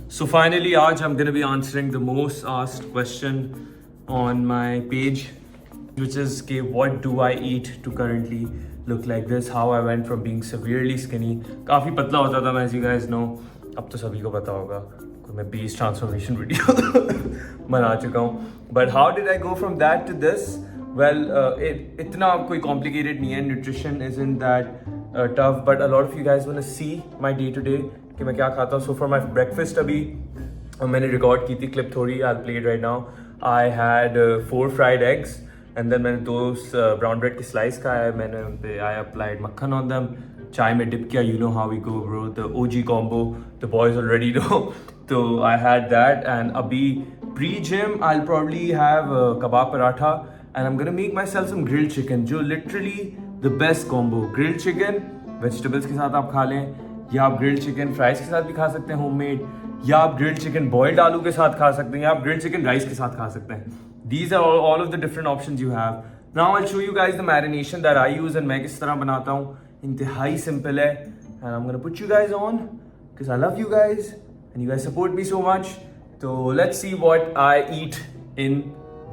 So finally, आज I'm gonna be answering the most asked question on my page, which is कि what do I eat to currently look like this? How I went from being severely skinny, काफ़ी पतला होता था मैं, as you guys know, अब तो सभी को पता होगा, मैं 20 ट्रांसफॉर्मेशन वीडियो बना चुका हूँ. But how did I go from that to this? Well, इतना कोई complicated नहीं है. Nutrition isn't that tough, but a lot of you guys want to see my day to day कि मैं क्या खाता हूँ. So for my breakfast अभी मैंने रिकॉर्ड की थी क्लिप थोड़ी, I'll play it right now. I had 4 fried eggs and then मैंने 2 brown bread की slice खाया है. मैंने उन पे I applied मक्खन on them, चाय में dip किया. You know how we go bro, the OG combo, the boys already know. So I had that, and अभी pre-gym I'll probably have kebab paratha, and I'm gonna make myself some grilled chicken, जो literally the best combo. Grilled chicken vegetables के साथ आप खा लें, या आप grilled chicken fries के साथ भी खा सकते हैं homemade, या आप grilled chicken boiled आलू के साथ खा सकते हैं, या आप grilled chicken rice के साथ खा सकते हैं. These are all of the different options you have. Now I'll show you guys the marination that I use and मैं किस तरह बनाता हूँ. इंतहाई simple है, and I'm gonna put you guys on because I love you guys and you guys support me so much. So let's see what I eat in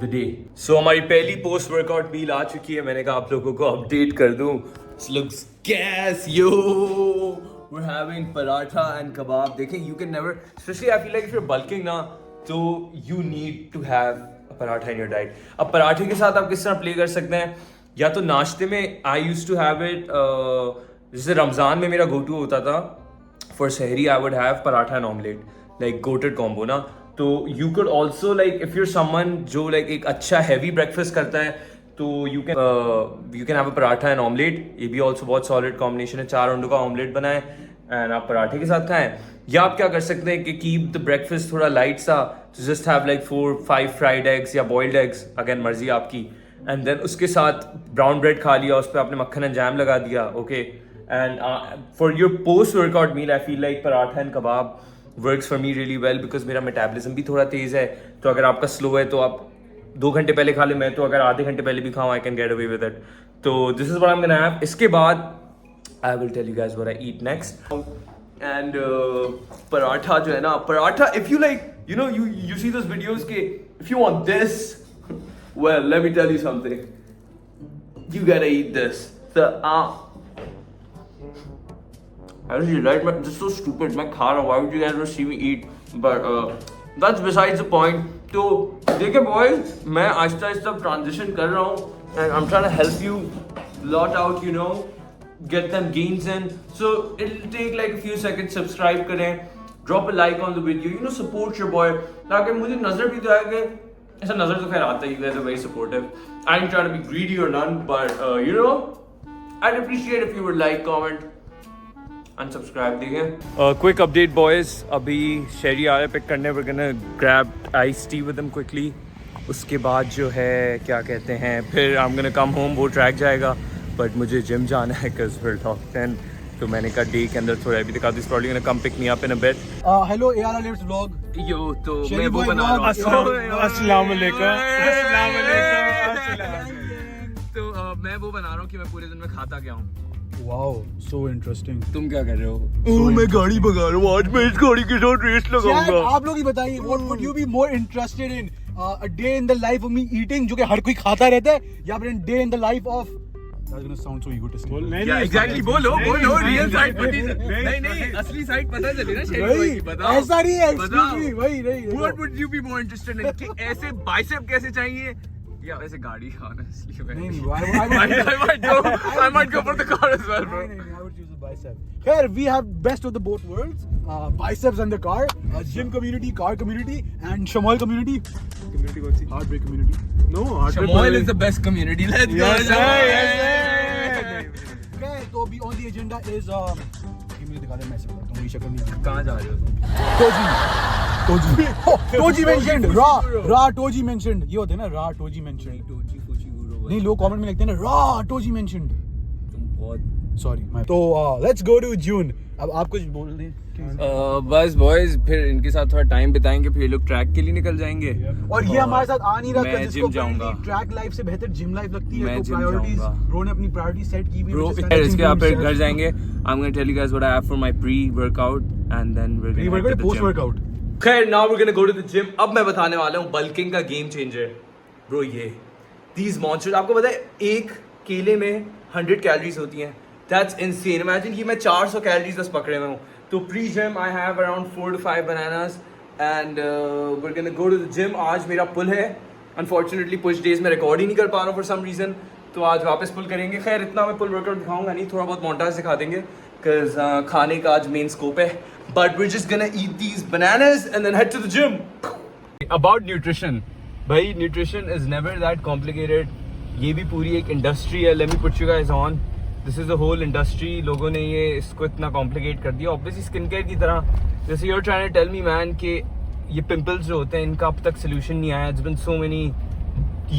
the day. So हमारी पहली post workout meal आ चुकी है. मैंने कहा आप लोगों को update कर दूँ. This looks gas, yo. We're having paratha and kebab. देखें, you can never, especially I feel like if you're bulking ना, तो you need to have a paratha in your diet. अब पराठे के साथ आप किस तरह play कर सकते हैं? या तो नाश्ते में I used to have it, जैसे रमज़ान में मेरा go to होता था. For सहरी I would have paratha and omelette, like goated combo ना. तो you could also like if you're someone जो like एक अच्छा heavy breakfast करता है, तो you can have a paratha and omelette. ये भी also बहुत solid combination है. 4 अंडों का omelette बनाएं and आप पराठे के साथ खाएं. या आप क्या कर सकते हैं कि keep the breakfast थोड़ा light सा, to just have like 4-5 fried eggs या boiled eggs, again मर्जी आपकी, and then उसके साथ brown bread खा लिया, उस पर आपने मक्खन and jam लगा दिया, okay. And for your post workout meal I feel like paratha and kebab works for me really well because मेरा metabolism भी थोड़ा तेज़ है. तो अगर आपका slow है तो आप 2 घंटे पहले खा ले, मैं तो अगर आधे घंटे पहले भी खाऊँ I can get away with it. तो this is what I'm gonna have. इसके बाद I will tell you guys what I eat next. And paratha जो है ना, paratha, if you like, you know, you see those videos के if you want this, well let me tell you something, you gotta eat this. The actually right, man, this is so stupid. मैं खा रहा हूँ. Why would you guys ever see me eat? But that's besides the point. तो देखिए boys, मैं Aahista Aahista transition कर रहा हूँ, and I'm trying to help you lot out, you know, get them gains in. So it'll take like a few seconds. Subscribe करें, drop a like on the video, you know, support your boy. ताकि मुझे नजर भी तो आए कि ऐसा नजर तो खैर आता है. You guys are very supportive. I'm trying to be greedy or none, but you know, I'd appreciate if you would like, comment, and subscribe. देखें. Quick update boys. अभी शेरी आ रहे पिक करने. We're gonna grab iced tea with them quickly. उसके बाद जो है क्या कहते हैं, फिर I'm gonna come home. वो ट्रैक जाएगा, but मुझे जिम जाना है because we're top 10. तो मैंने कहा डे के अंदर थोड़ा अभी दिखा दूँ. Probably gonna come pick me up in a bit. Hello AR Lives vlog. Yo, तो मैं वो बना रहा हूँ. अस्सलाम वालेकुम. तो मैं वो बना रहा हूँ कि मैं पूरे दिन में खाता क्या हूँ. Wow, so interesting. तुम क्या कर रहे हो? मैं गाड़ी भगा रहा हूँ. आज मैं इस गाड़ी के साथ रेस लगाऊंगा. आप लोग ही बताइए, what would you be more interested in? A day in the life of me eating, जो कि हर कोई खाता रहता है, या फिर day in the life of, that's gonna sound so egotistic. Yeah, exactly. बोलो real side नहीं असली side पता चले ना शेरी भाई. बताओ. ऐसा नहीं है. Excuse me, वही नहीं. What would you be more interested in? कि ऐसे bicep कैसे चाहिए? या वैसे गाड़ी honestly. नहीं, I might go for the car as well, bro. I would choose a bicep. Here we have best of the both worlds. Biceps and the car, gym community, car community, and Shamoil community. Community कौन सी? Heartbreak community. No, Shamoil is the best community. Let's go. Okay, so be on the agenda is मुझे दिखा दे, मैं ऐसे करता हूँ, मेरी शक्ल नहीं है. कहाँ जा रहे हो तुम? Toji mentioned. Ra Toji mentioned. ये होते हैं ना, Ra Toji mentioned. नहीं, लोग कमेंट में लिखते हैं ना, Ra Toji mentioned. तुम बहुत Sorry. तो let's go to June. अब आप कुछ बोल दें. बस बॉयज, फिर इनके साथ थोड़ा टाइम बिताएंगे, फिर ये लोग ट्रैक के लिए निकल जाएंगे. और ये हमारे साथ आ नहीं रहा. मैं जिम जाऊंगा. ट्रैक लाइफ से बेहतर जिम लाइफ लगती है. मैं तो जिम प्रायोरिटीज जाऊंगा. ब्रो ने अपनी प्रायोरिटी सेट की हुई है. फिर इसके आप फिर घर जाएंगे. I'm going to tell you guys what I have for my pre-workout and then we're going to head to the post gym. workout. खैर now we're gonna go to the gym. अब मैं बताने वाला हूँ बल्किंग का game changer bro. ये these monsters, आपको पता है एक केले में 100 कैलोरीज होती हैं. That's insane. Imagine कि मैं 400 कैलोरीज बस पकड़े हुए हूँ. तो pre gym I have around 4 to 5 bananas and we're gonna go to the gym. आज मेरा पुल है. Unfortunately push days में रिकॉर्ड ही नहीं कर पा रहा हूँ for some reason. तो आज वापस पुल करेंगे. खैर इतना मैं पुल वर्कआउट दिखाऊंगा नहीं, थोड़ा बहुत मोंटाज दिखा देंगे because खाने का आज मेन स्कोप है. But we're just gonna eat these bananas and then head to the gym. About nutrition, भाई nutrition is never that complicated. ये भी पूरी एक इंडस्ट्री है. Let me put you guys on. This is a whole industry. लोगों ने ये इसको इतना कॉम्प्लिकेट कर दिया. Obviously स्किन केयर की तरह, जैसे you're trying to tell me man कि ये पिंपल्स जो होते हैं इनका अब तक सोल्यूशन नहीं आया. It's been so many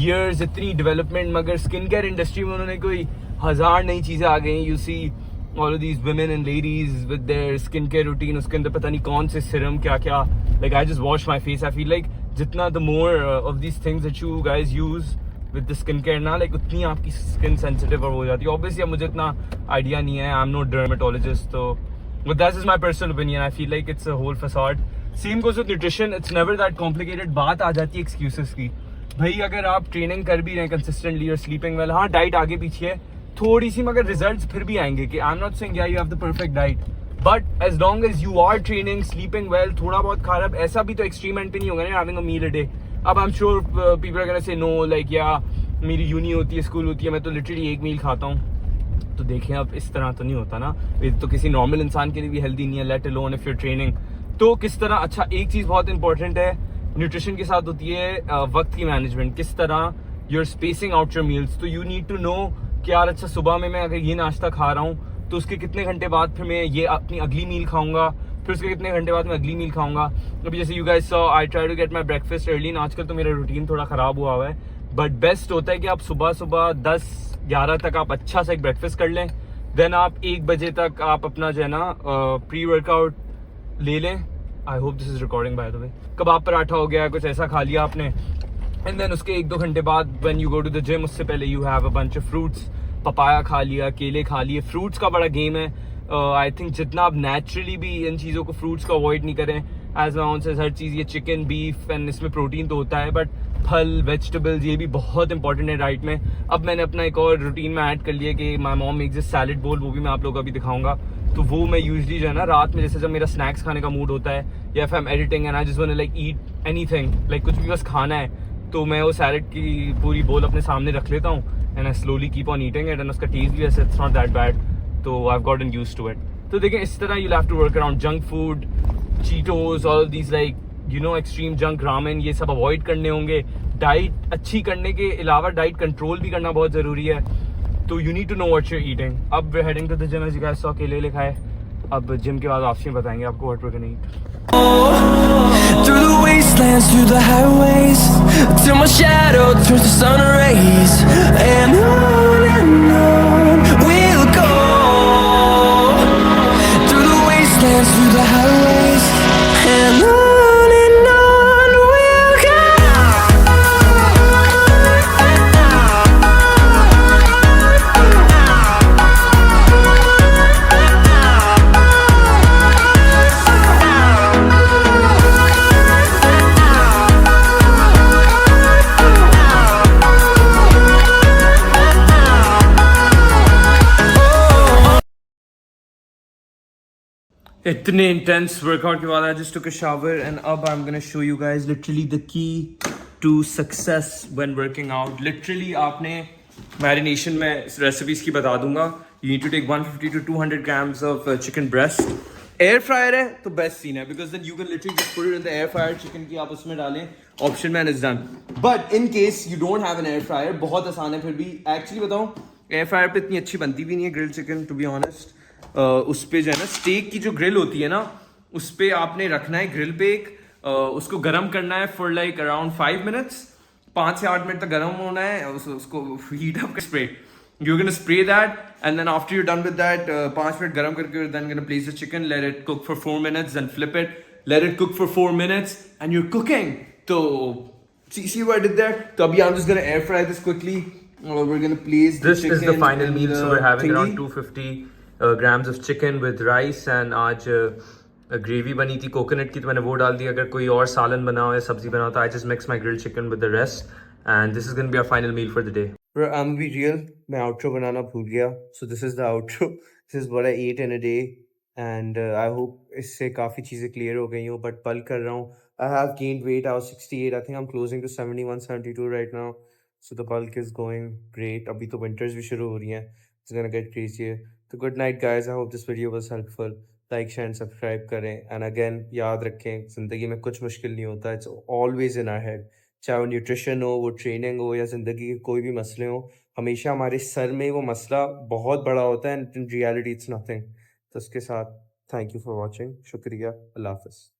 years, इतनी डेवलपमेंट, मगर स्किन केयर इंडस्ट्री में उन्होंने कोई 1000 नई चीज़ें आ गई. You see all of these women and ladies with their skincare routine, उसके अंदर पता नहीं कौन से serum क्या क्या. Like I just wash my face. I feel like जितना the more of these things that you guys use with the skincare ना, like उतनी आपकी skin sensitive हो जाती है. Obviously अब मुझे इतना idea नहीं है. I'm no dermatologist, तो but that is my personal opinion. I feel like it's a whole facade. Same goes with nutrition. It's never that complicated. बात आ जाती है excuses की. भाई अगर आप ट्रेनिंग कर भी रहे हैं consistently और sleeping well, हाँ डाइट आगे पीछे है थोड़ी सी, मगर रिजल्ट्स फिर भी आएंगे. कि आई एम नॉट सेइंग या you have the perfect diet, but as long as you are training, sleeping well, थोड़ा बहुत खा रहा, ऐसा भी तो एक्सट्रीम एंड पे नहीं होगा ना having a meal a day. अब I am sure people are gonna say no like या मेरी यूनी होती है, स्कूल होती है, मैं तो लिटरली एक मील खाता हूँ. तो देखें अब इस तरह तो नहीं होता ना. ये तो किसी नॉर्मल इंसान के लिए भी हेल्दी नहीं है, let alone if you are training. तो किस तरह, अच्छा एक चीज़ बहुत इंपॉर्टेंट है न्यूट्रिशन के साथ होती है वक्त की मैनेजमेंट. किस तरह you are spacing out your meals. तो यू नीड टू नो कि यार अच्छा सुबह में मैं अगर ये नाश्ता खा रहा हूँ तो उसके कितने घंटे बाद फिर मैं ये अपनी अगली मील खाऊंगा, फिर उसके कितने घंटे बाद मैं अगली मील खाऊंगा. अभी जैसे you guys saw I try to get my breakfast early. आजकल तो मेरा रूटीन थोड़ा ख़राब हुआ है, बट बेस्ट होता है कि आप सुबह सुबह 10-11 तक आप अच्छा सा एक ब्रेकफास्ट कर लें. देन आप 1 बजे तक आप अपना जो है ना प्री वर्कआउट ले लें. I hope this is recording by the way. कबाब पराठा हो गया, कुछ ऐसा खा लिया आपने, एंड देन उसके 1-2 घंटे बाद when you go to the gym, उससे पहले you have a bunch of fruits. Papaya खा लिया, केले खा लिए. फ्रूट्स का बड़ा गेम है. आई थिंक जितना आप नेचुरली भी इन चीज़ों को, फ्रूट्स को अवॉइड नहीं करें. एज माउन से हर चीज़, ये चिकन, बीफ एंड इसमें प्रोटीन तो होता है, बट फल, वेजिटेबल्स ये भी बहुत इंपॉर्टेंट है डाइट में. अब मैंने अपना एक और रूटीन में ऐड कर लिया कि my mom makes this salad बोल, वो भी मैं आप लोगों को अभी दिखाऊंगा. तो वो मैं यूजली जो है ना रात में, जैसे जब मेरा स्नैक्स खाने का मूड होता है या फिर I'm editing and I just want to like eat anything, like कुछ भी बस खाना है, तो मैं वो सैलेड की पूरी बोल अपने सामने रख लेता हूँ and I slowly keep on eating it. And उसका टेस्ट भी ऐसे इट्स नॉट दैट बैड, तो I have gotten used to it. तो देखें इस तरह you have to work around junk food, Cheetos, all these like you know extreme junk, ramen, ये सब अवॉइड करने होंगे. डाइट अच्छी करने के अलावा डाइट कंट्रोल भी करना बहुत ज़रूरी है. तो you need to know what you are eating. अब we are heading to the gym, as you guys saw केले लिखा है. अब जिम के बाद ऑप्शन बताएंगे आपको what we can eat. Through the wastelands, through the highways, till my shadow turns to sun rays, and on we'll go. Through the wastelands, through the highways, and on we'll go. इतने intense workout के बाद I just took a shower and अब I am gonna show you guys literally the key to success when working out. Literally आपने marination में recipes की बता दूंगा. You need to take 150 to 200 grams of chicken breast. Air fryer है तो best scene है, because then you can literally just put it in the air fryer. Chicken की आप उसमें डालें, option man is done. But in case you don't have an air fryer, बहुत आसान है फिर भी. एक्चुअली बताऊं, एयर फ्रायर पे इतनी अच्छी बनती भी नहीं है grilled chicken, to be honest. उस पे जो है ना स्टेक की जो ग्रिल होती है ना, उस पे आपने रखना है ग्रिल पे एक, उसको गर्म करना है फॉर लाइक अराउंड 5 minutes. 5 से 8 मिनट तक गर्म होना है. उसको heat up spray, you're gonna spray that, and then after you're done with that 5 minute गर्म करके then gonna place the chicken, let it cook for 4 minutes, then flip it, let it cook for 4 minutes, and you're cooking. So see what I did there? So abhi I'm just gonna air fry this quickly. We're gonna place the This is the final meal, so we're having around 250 grams of chicken with rice, and आज gravy बनी थी coconut की, तो मैंने वो डाल दी. अगर कोई और सालन बना हो या सब्जी बना हो तो I just mix my grilled chicken with the rest, and this is gonna be our final meal for the day. Bro, I'm gonna be real, मैं outro बनाना भूल गया. So this is the outro. This is what I ate in a day, and I hope इससे काफ़ी चीज़ें clear हो गई हो. But bulk कर रहा हूँ. I have gained weight. I was 68. I think I'm closing to 71, 72 right now. So the bulk is going great. अभी तो winters भी शुरू हो रही हैं. It's gonna get crazier. So good night guys. I hope this video was helpful. Like share and subscribe करें. And again याद रखें, ज़िंदगी में कुछ मुश्किल नहीं होता. It's always in our head. चाहे वो न्यूट्रिशन हो, वो ट्रेनिंग हो, या ज़िंदगी के कोई भी मसले हो, हमेशा हमारे सर में वो मसला बहुत बड़ा होता है, and in reality it's nothing. तो उसके साथ थैंक यू फॉर वॉचिंग. शुक्रिया. अल्लाह हाफ़िज़.